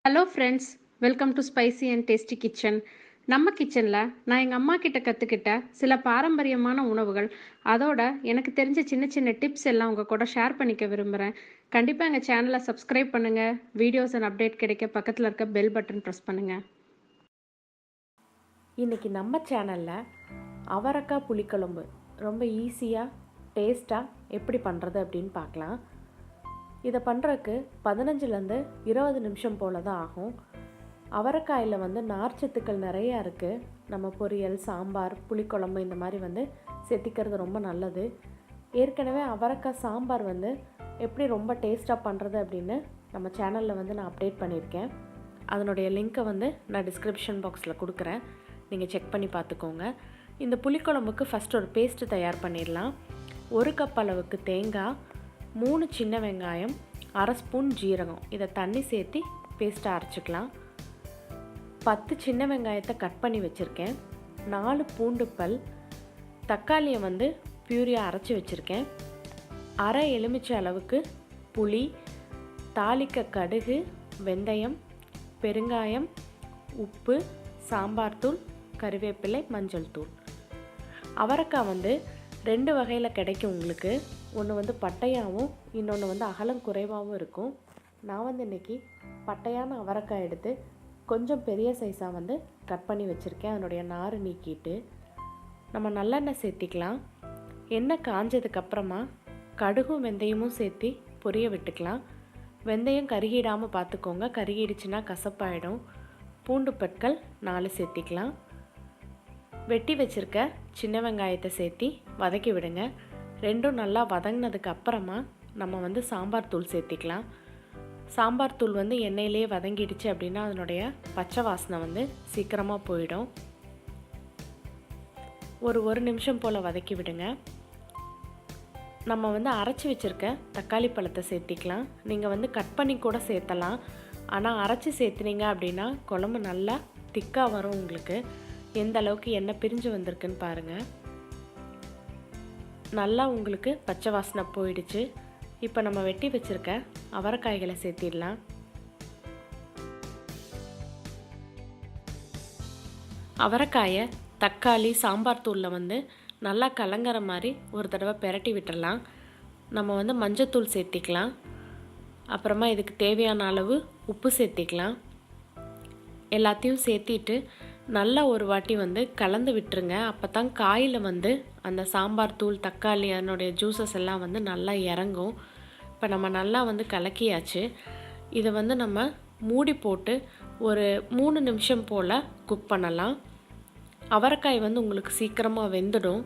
Hello friends, welcome to spicy and tasty kitchen. நம்ம கிச்சனில் நான் எங்கள் அம்மா கிட்ட கற்றுக்கிட்ட சில பாரம்பரியமான உணவுகள், அதோட எனக்கு தெரிஞ்ச சின்ன சின்ன டிப்ஸ் எல்லாம் உங்கள் கூட ஷேர் பண்ணிக்க விரும்புகிறேன். கண்டிப்பாக எங்கள் சேனலை சப்ஸ்கிரைப் பண்ணுங்கள். வீடியோஸ் அண்ட் அப்டேட் கிடைக்க பக்கத்தில் இருக்க பெல் பட்டன் ப்ரெஸ் பண்ணுங்கள். இன்றைக்கி நம்ம சேனலில் அவரக்காய் புளிக்குழம்பு ரொம்ப ஈஸியாக டேஸ்ட்டாக எப்படி பண்ணுறது அப்படின்னு பார்க்கலாம். இதை பண்ணுறதுக்கு 15லேருந்து 20 நிமிஷம் போல் தான் ஆகும். அவரைக்காயில் நார்ச்சத்துக்கள் நிறையா இருக்குது. நம்ம பொரியல், சாம்பார், புளிக்குழம்பு இந்த மாதிரி சேர்த்திக்கிறது ரொம்ப நல்லது. ஏற்கனவே அவரைக்காய் சாம்பார் எப்படி ரொம்ப டேஸ்ட்டாக பண்ணுறது அப்படின்னு நம்ம சேனலில் நான் அப்டேட் பண்ணியிருக்கேன். அதனுடைய லிங்க்கை நான் டிஸ்கிரிப்ஷன் பாக்ஸில் கொடுக்குறேன், நீங்கள் செக் பண்ணி பார்த்துக்கோங்க. இந்த புளிக்குழம்புக்கு ஃபஸ்ட் ஒரு பேஸ்ட்டு தயார் பண்ணிடலாம். 1 கப் அளவுக்கு தேங்காய், 3 சின்ன வெங்காயம், 1/2 ஸ்பூன் ஜீரகம், இதை தண்ணி சேர்த்து பேஸ்ட்டாக அரைச்சிக்கலாம். 10 சின்ன வெங்காயத்தை கட் பண்ணி வச்சுருக்கேன். 4 பூண்டு பல், தக்காளியை பியூரியாக அரைச்சி வச்சுருக்கேன். 1/2 எலுமிச்சை அளவுக்கு புளி, தாளிக்க கடுகு, வெந்தயம், பெருங்காயம், உப்பு, சாம்பார் தூள், கறிவேப்பிலை, மஞ்சள் தூள். அவரைக்காய் 2 வகையில் கிடைக்கும் உங்களுக்கு. ஒன்று பட்டையாகவும் இன்னொன்று அகலம் குறைவாகவும் இருக்கும். நான் இன்றைக்கி பட்டையான அவரைக்காய் எடுத்து கொஞ்சம் பெரிய சைஸாக கட் பண்ணி வச்சுருக்கேன். அதனுடைய நார் நீக்கிட்டு நம்ம நல்லெண்ணெய் சேர்த்திக்கலாம். எண்ணெய் காஞ்சதுக்கப்புறமா கடுகும் வெந்தயமும் சேர்த்து பொரிய விட்டுக்கலாம். வெந்தயம் கருகிடாமல் பார்த்துக்கோங்க, கருகிடுச்சுன்னா கசப்பாயிடும். பூண்டு பற்கள் 4 சேர்த்திக்கலாம். வெட்டி வச்சுருக்க சின்ன வெங்காயத்தை சேர்த்தி வதக்கி விடுங்க. ரெண்டும் நல்லா வதங்கினதுக்கு அப்புறமா நம்ம சாம்பார் தூள் சேர்த்திக்கலாம். சாம்பார் தூள் எண்ணெயிலே வதங்கிடுச்சு அப்படின்னா அதனுடைய பச்சை வாசனை சீக்கிரமாக போயிடும். ஒரு நிமிஷம் போல் வதக்கி விடுங்க. நம்ம அரைச்சி வச்சுருக்க தக்காளி பழத்தை சேர்த்திக்கலாம். நீங்கள் கட் பண்ணி கூட சேர்த்தலாம். ஆனால் அரைச்சி சேர்த்துனீங்க அப்படின்னா குழம்பு நல்லா திக்காக வரும். உங்களுக்கு எந்த அளவுக்கு எண்ணெய் பிரிஞ்சு வந்திருக்குன்னு பாருங்கள். நல்லா உங்களுக்கு பச்சை வாசனை போயிடுச்சு. இப்போ நம்ம வெட்டி வச்சுருக்க அவரைக்காய்களை சேர்த்திடலாம். அவரைக்காயை தக்காளி சாம்பார் தூளில் நல்லா கலங்குற மாதிரி ஒரு தடவை பெரட்டி விட்டுடலாம். நம்ம மஞ்சத்தூள் சேர்த்திக்கலாம். அப்புறமா இதுக்கு தேவையான அளவு உப்பு சேர்த்திக்கலாம். எல்லாத்தையும் சேர்த்திட்டு நல்லா ஒரு வாட்டி கலந்து விட்டுருங்க. அப்போ தான் காயில் அந்த சாம்பார் தூள், தக்காளி, அதனுடைய ஜூஸஸ் எல்லாம் நல்லா இறங்கும். இப்போ நம்ம நல்லா கலக்கியாச்சு. இதை நம்ம மூடி போட்டு ஒரு 3 நிமிஷம் போல் குக் பண்ணலாம். அவரைக்காய் உங்களுக்கு சீக்கிரமாக வெந்துடும்.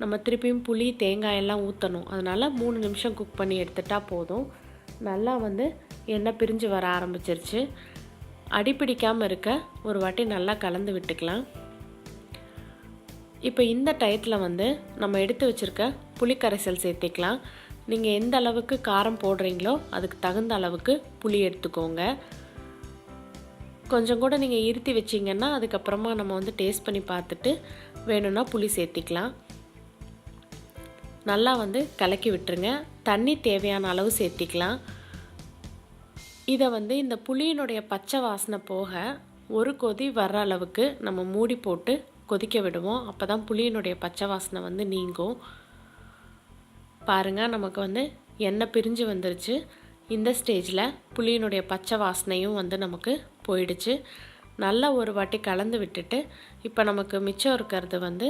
நம்ம திருப்பியும் புளி, தேங்காயெல்லாம் ஊற்றணும். அதனால் 3 நிமிஷம் குக் பண்ணி எடுத்துட்டால் போதும். நல்லா எண்ணெய் பிரிஞ்சு வர ஆரம்பிச்சிருச்சு. அடிப்பிடிக்காமல் இருக்க ஒரு வாட்டி நல்லா கலந்து விட்டுக்கலாம். இப்போ இந்த டயத்தில் நம்ம எடுத்து வச்சுருக்க புளிக்கரைசல் சேர்த்திக்கலாம். நீங்கள் எந்த அளவுக்கு காரம் போடுறீங்களோ அதுக்கு தகுந்த அளவுக்கு புளி எடுத்துக்கோங்க. கொஞ்சம் கூட நீங்கள் இருத்தி வச்சிங்கன்னா அதுக்கப்புறமா நம்ம டேஸ்ட் பண்ணி பார்த்துட்டு வேணும்னா புளி சேர்த்திக்கலாம். நல்லா கலக்கி விட்டுருங்க. தண்ணி தேவையான அளவு சேர்த்திக்கலாம். இதை இந்த புளியினுடைய பச்சை வாசனை போக ஒரு கொதி வர்ற அளவுக்கு நம்ம மூடி போட்டு கொதிக்க விடுவோம். அப்போ தான் புளியினுடைய பச்சை வாசனை நீங்கும். பாருங்கள், நமக்கு எண்ணெய் பிரிஞ்சு வந்துருச்சு. இந்த ஸ்டேஜில் புளியினுடைய பச்சை வாசனையும் நமக்கு போயிடுச்சு. நல்லா ஒரு வாட்டி கலந்து விட்டுட்டு இப்போ நமக்கு மிச்சம் இருக்கிறது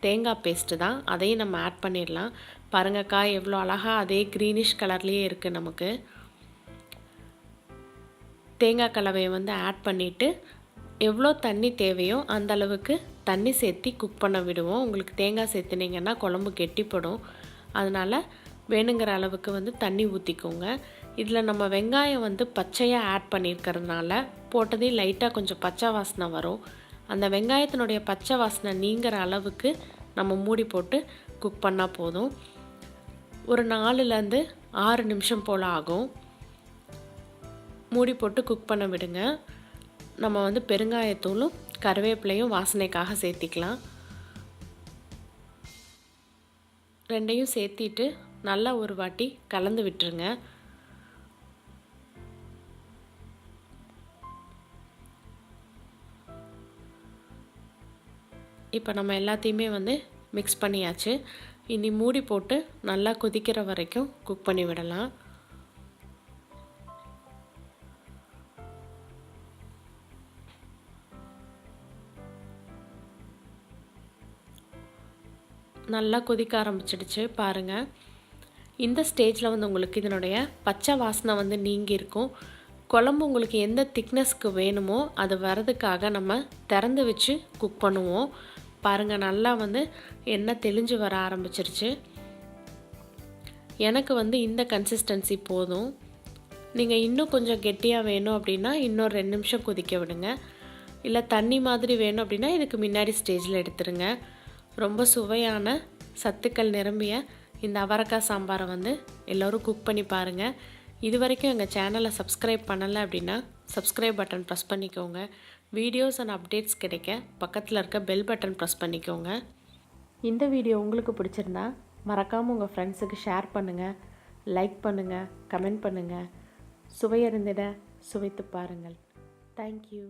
தேங்காய் பேஸ்ட்டு தான். அதையும் நம்ம ஆட் பண்ணிடலாம். பாருங்கள், காய் எவ்வளோ அழகாக அதே க்ரீனிஷ் கலர்லேயே இருக்குது. நமக்கு தேங்காய் கலவையை ஆட் பண்ணிவிட்டு எவ்வளோ தண்ணி தேவையோ அந்த அளவுக்கு தண்ணி சேர்த்தி குக் பண்ண விடுவோம். உங்களுக்கு தேங்காய் சேர்த்துனீங்கன்னா குழம்பு கெட்டிப்படும். அதனால் வேணுங்கிற அளவுக்கு தண்ணி ஊற்றிக்கோங்க. இதில் நம்ம வெங்காயம் பச்சையாக ஆட் பண்ணியிருக்கிறதுனால போட்டதே லைட்டாக கொஞ்சம் பச்சை வாசனை வரும். அந்த வெங்காயத்தினுடைய பச்சை வாசனை நீங்கிற அளவுக்கு நம்ம மூடி போட்டு குக் பண்ணால் போதும். ஒரு 4லேருந்து 6 நிமிஷம் போல் ஆகும். மூடி போட்டு குக் பண்ண விடுங்க. நம்ம பெருங்காயத்தூளும் கறிவேப்பிலையும் வாசனைக்காக சேர்த்திக்கலாம். ரெண்டையும் சேர்த்திட்டு நல்லா ஒரு வாட்டி கலந்து விட்டுருங்க. இப்போ நம்ம எல்லாத்தையுமே வந்து மிக்ஸ் பண்ணியாச்சு. இனி மூடி போட்டு நல்லா கொதிக்கிற வரைக்கும் குக் பண்ணி விடலாம். நல்லா கொதிக்க ஆரம்பிச்சிடுச்சு பாருங்கள். இந்த ஸ்டேஜில் வந்து உங்களுக்கு இதனுடைய பச்சை வாசனை வந்து நீங்கியிருக்கும். குழம்பு உங்களுக்கு எந்த திக்னஸ்க்கு வேணுமோ அது வரதுக்காக நம்ம திறந்து வச்சு குக் பண்ணுவோம். பாருங்கள், நல்லா வந்து எண்ணெய் தெளிஞ்சு வர ஆரம்பிச்சிருச்சு. எனக்கு வந்து இந்த கன்சிஸ்டன்சி போதும். நீங்கள் இன்னும் கொஞ்சம் கெட்டியாக வேணும் அப்படின்னா இன்னும் 2 நிமிஷம் கொதிக்க விடுங்க. இல்லை தண்ணி மாதிரி வேணும் அப்படின்னா இதுக்கு முன்னாடி ஸ்டேஜில் எடுத்துருங்க. ரொம்ப சுவையான சத்துக்கள் நிரம்பிய இந்த அவரக்காய் சாம்பாரை வந்து எல்லோரும் குக் பண்ணி பாருங்கள். இது வரைக்கும் எங்கள் சேனலை சப்ஸ்கிரைப் பண்ணலை அப்படின்னா சப்ஸ்கிரைப் பட்டன் ப்ரெஸ் பண்ணிக்கோங்க. வீடியோஸ் அண்ட் அப்டேட்ஸ் கிடைக்க பக்கத்தில் இருக்க பெல் பட்டன் ப்ரெஸ் பண்ணிக்கோங்க. இந்த வீடியோ உங்களுக்கு பிடிச்சிருந்தா மறக்காமல் உங்கள் ஃப்ரெண்ட்ஸுக்கு ஷேர் பண்ணுங்கள், லைக் பண்ணுங்கள், கமெண்ட் பண்ணுங்கள். சுவையறிந்திட சுவைத்து பாருங்கள். தேங்க்யூ.